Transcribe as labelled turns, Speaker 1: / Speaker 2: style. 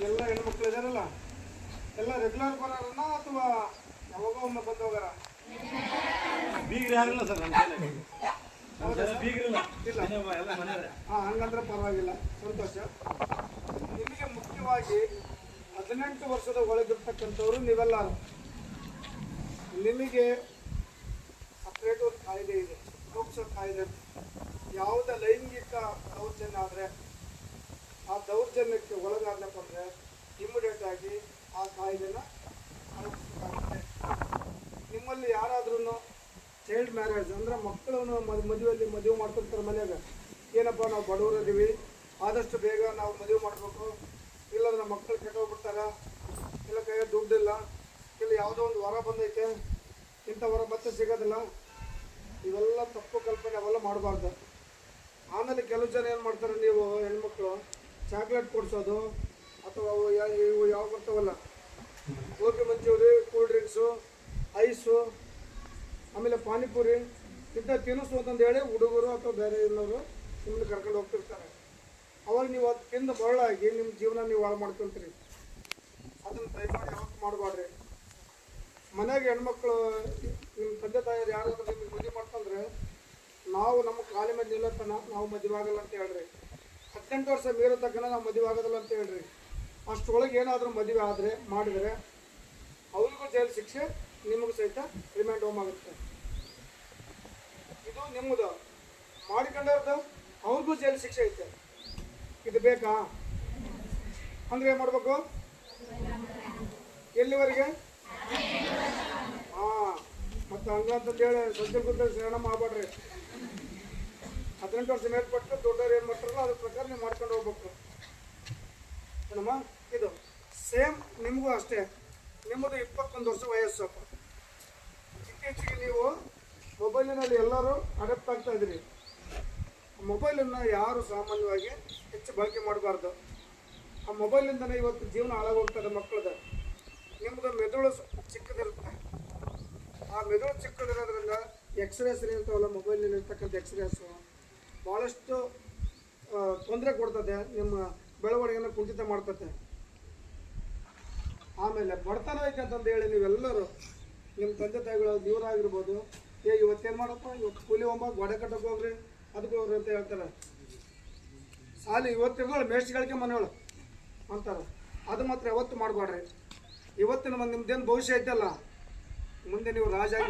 Speaker 1: ಎಲ್ಲ ಹೆಣ್ಮಕ್ಳು ಇದಾರಲ್ಲ, ಎಲ್ಲ ರೆಗ್ಯುಲರ್ ಬರೋರನ್ನ ಅಥವಾ ಯಾವಾಗೋ ಒಮ್ಮೆ ಬಂದು ಹೋಗಾರ?
Speaker 2: ಬೀಗ್ರಿ ಆಗಿಲ್ಲ ಸರ್ ನಮ್ಮ ಬೀಗ್ರಿಲ್ಲ
Speaker 1: ಇಲ್ಲ. ಹಂಗಂದ್ರೆ ಪರವಾಗಿಲ್ಲ, ಸಂತೋಷ. ನಿಮಗೆ ಮುಖ್ಯವಾಗಿ 18 ವರ್ಷದ ಒಳಗಿರ್ತಕ್ಕಂಥವ್ರು ನೀವೆಲ್ಲ, ನಿಮಗೆ ಸಪ್ರೇಟ್ ಒಂದು ಕಾಯ್ದೆ ಇದೆ, ಲೋಕಸಭಾ ಕಾಯ್ದೆ. ಯಾವುದೇ ಲೈಂಗಿಕ ದೌರ್ಜನ್ಯ ಆದರೆ, ಆ ದೌರ್ಜನ್ಯಕ್ಕೆ ಒಳಗಾಗಲಪ್ಪ ಅಂದರೆ ಇಮಿಡಿಯೇಟ್ ಆಗಿ ಆ ಕಾಯ್ದೆನ ಅಳವಡಿಸಬೇಕಾಗುತ್ತೆ. ನಿಮ್ಮಲ್ಲಿ ಯಾರಾದ್ರೂ ಚೈಲ್ಡ್ ಮ್ಯಾರೇಜ್ ಅಂದರೆ ಮಕ್ಕಳನ್ನು ಮದುವೆ ಮಾಡ್ಕೊಳ್ತಾರೆ ಮನೆಯಾಗ, ಏನಪ್ಪ ನಾವು ಬಡವರು ಇದೀವಿ, ಆದಷ್ಟು ಬೇಗ ನಾವು ಮದುವೆ ಮಾಡಬೇಕು, ಇಲ್ಲಾಂದ್ರೆ ನಮ್ಮ ಮಕ್ಕಳು ಕೆಟ್ಟೋಗ್ಬಿಡ್ತಾರ, ಇಲ್ಲ ಕೈಯಲ್ಲಿ ದುಡ್ಡಿಲ್ಲ, ಇಲ್ಲ ಯಾವುದೋ ಒಂದು ವರ ಬಂದೈತೆ, ಇಂಥ ವರ ಮತ್ತೆ ಸಿಗೋದಿಲ್ಲ, ಇವೆಲ್ಲ ತಪ್ಪು ಕಲ್ಪನೆ, ಅವೆಲ್ಲ ಮಾಡಬಾರ್ದು. ಆಮೇಲೆ ಕೆಲವು ಜನ ಏನು ಮಾಡ್ತಾರೆ, ನೀವು ಹೆಣ್ಮಕ್ಳು ಚಾಕ್ಲೇಟ್ ಕೊಡಿಸೋದು ಅಥವಾ ಇವು ಯಾವ ಬರ್ತಾವಲ್ಲ, gobi manchurian, cool drinks, ice, ಆಮೇಲೆ ಪಾನಿಪುರಿ ಇಂಥ ತಿನ್ನಿಸು ಅಂತಂದು ಹೇಳಿ ಹುಡುಗರು ಅಥವಾ ಬೇರೆ ಇನ್ನವರು ನಿಮ್ಮನ್ನು ಕರ್ಕೊಂಡು ಹೋಗ್ತಿರ್ತಾರೆ. ಅವಾಗ ನೀವು ಅದು ತಿಂದು ಬರಳಾಗಿ ನಿಮ್ಮ ಜೀವನ ನೀವು ಹಾಳು ಮಾಡ್ಕೊತೀರಿ. ಅದನ್ನು ದಯಮಾಡಿ ಯಾವತ್ತು ಮಾಡಬಾರ್ರಿ. ಮನೆಯಾಗ ಹೆಣ್ಮಕ್ಳು ನಿಮ್ಮ ತಂದೆ ತಾಯಿಯರು ಯಾರಾದ್ರೂ ನಿಮಗೆ ಮದುವೆ ಮಾಡ್ತಂದ್ರೆ, ನಾವು ನಮ್ಮ ಕಾಲಿ ಮೇಲೆ ನಿಲ್ಲತ್ತನ ನಾವು ಮದುವೆ ಆಗಲ್ಲ ಅಂತ ಹೇಳ್ರಿ. 18 ವರ್ಷ ಮೀರೋ ತಕ್ಕನ ನಾವು ಮದುವೆ ಆಗೋದಿಲ್ಲ ಅಂತ ಹೇಳ್ರಿ. ಅಷ್ಟರೊಳಗೆ ಏನಾದರೂ ಮದುವೆ ಆದರೆ ಮಾಡಿದರೆ ಅವ್ರಿಗೂ ಜೈಲು ಶಿಕ್ಷೆ, ನಿಮಗೂ ಸಹಿತ ರಿಮ್ಯಾಂಡ್ ಹೋಮ್ ಆಗುತ್ತೆ. ಇದು ನಿಮ್ಮದು, ಮಾಡಿಕೊಂಡವ್ರದ್ದು ಅವ್ರಿಗೂ ಜೈಲು ಶಿಕ್ಷೆ ಐತೆ. ಇದು ಬೇಕಾ ಅಂದರೆ ಏನು ಮಾಡಬೇಕು? ಎಲ್ಲಿವರೆಗೆ? ಮತ್ತು ಹಂಗಂತಂದೇಳಿ ಸಜ್ಜಲ್ ಗುದ್ದ ಶರಣ ಮಾಡಬೇಡ್ರಿ. 18 ವರ್ಷ ಮೇಲ್ಪಟ್ಟು ದೊಡ್ಡವ್ರು ಏನು ಮಾಡ್ತಾರಲ್ಲ ಅದ್ರ ಪ್ರಕಾರ ನೀವು ಮಾಡ್ಕೊಂಡು ಹೋಗ್ಬೇಕು ಏನಮ್ಮ. ಇದು ಸೇಮ್ ನಿಮಗೂ ಅಷ್ಟೇ. ನಿಮ್ಮದು 21 ವರ್ಷ ವಯಸ್ಸು. ಇತ್ತೀಚೆಗೆ ನೀವು ಮೊಬೈಲಿನಲ್ಲಿ ಎಲ್ಲರೂ ಅಡಪ್ಟ್ ಆಗ್ತಾ ಇದ್ದೀರಿ. ಮೊಬೈಲನ್ನು ಯಾರು ಸಾಮಾನ್ಯವಾಗಿ ಹೆಚ್ಚು ಬಳಕೆ ಮಾಡಬಾರ್ದು. ಆ ಮೊಬೈಲಿಂದನೇ ಇವತ್ತು ಜೀವನ ಹಾಳಾಗೋಗ್ತದೆ ಮಕ್ಕಳದು. ನಿಮ್ಮದು ಮೆದುಳು ಚಿಕ್ಕದಿರುತ್ತೆ. ಆ ಮೆದುಳು ಚಿಕ್ಕದಿರೋದ್ರಿಂದ ಎಕ್ಸ್ರೇಸ್ ಇರ್ತಾವಲ್ಲ, ಮೊಬೈಲ್ನಲ್ಲಿ ಇರ್ತಕ್ಕಂಥ ಎಕ್ಸ್ರೇಸು ಭಾಳಷ್ಟು ತೊಂದರೆ ಕೊಡ್ತದೆ, ನಿಮ್ಮ ಬೆಳವಣಿಗೆಯನ್ನು ಕುಂಠಿತ ಮಾಡ್ತದೆ. ಆಮೇಲೆ ಬಡತನ ಐತೆ ಅಂತಂದು ಹೇಳಿ ನೀವೆಲ್ಲರೂ ನಿಮ್ಮ ತಂದೆ ತಾಯಿಗಳು ಇವರಾಗಿರ್ಬೋದು, ಇವತ್ತೇನು ಮಾಡಪ್ಪ, ಇವತ್ತು ಕೂಲಿ ಹೋಗ ಗೋಡೆ ಕಟ್ಟಕ್ಕೆ ಹೋಗ್ರಿ, ಅದಕ್ಕೆ ಹೋಗ್ರಿ ಅಂತ ಹೇಳ್ತಾರೆ. ಸಾಲಿ ಇವತ್ತಿರ್ಗಳು ಮೇಷ್ಟಿಗಳಿಗೆ ಮನೆಗಳು ಅಂತಾರೆ. ಅದು ಮಾತ್ರ ಯಾವತ್ತು ಮಾಡಬೇಡ್ರಿ. ಇವತ್ತಿನ ನಿಮ್ದೇನು ಭವಿಷ್ಯ ಐತಲ್ಲ, ಮುಂದೆ ನೀವು ರಾಜ ಆಗಿ